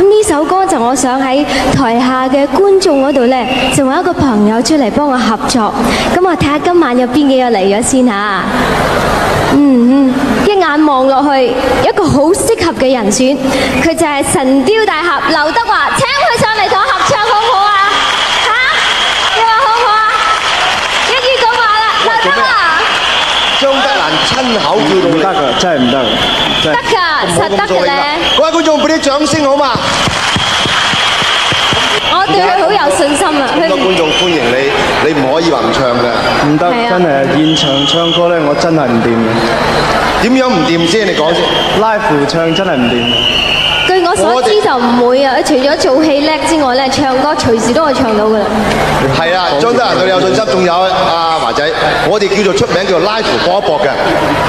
咁呢首歌就我想喺台下嘅觀眾嗰度呢，就揾一個朋友出嚟幫我合作。咁我睇下今晚有邊幾個嚟咗先嚇。一眼望落去，一個好適合嘅人選，佢就係神雕大俠劉德華，請佢上嚟同我合唱好唔好啊？嚇，你話好唔好啊？一於咁話啦，劉德華。張德蘭親口叫到你，唔得㗎，真係唔得。得㗎，實得嘅咧。各位觀眾，俾啲掌聲好嘛？我對佢好有信心啊！咁多觀眾歡迎你，你唔可以話唔唱嘅。唔得，係啊真係現場唱歌咧，我真係唔掂嘅。點樣唔掂先？你講先。Live 唱真係唔掂。據我所知就唔會啊！除咗做戲叻之外咧，唱歌隨時都可以唱到㗎啦。係啊，張德蘭對你有信心，仲有阿華仔，我哋叫做出名叫做 live 搏一搏嘅，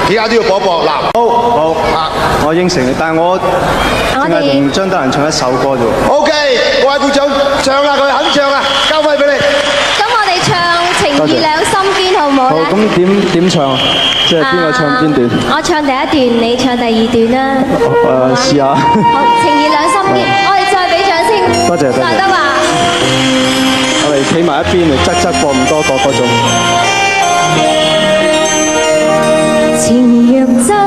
幾下都要搏一搏。嗱，好，我應承你，但係我淨係同張德蘭唱一首歌啫喎。 OK， 各位鼓掌，唱啦，佢肯唱啊，交咪俾你。咁我哋唱《情義兩心堅》好唔好好，咧？咁點唱啊？即係邊個唱邊段？我唱第一段，你唱第二段啦。試下。好，《情義兩心堅》，我哋再俾掌聲。多謝多謝劉德華。我哋企埋一邊嚟側播唔多個嗰種。情若真。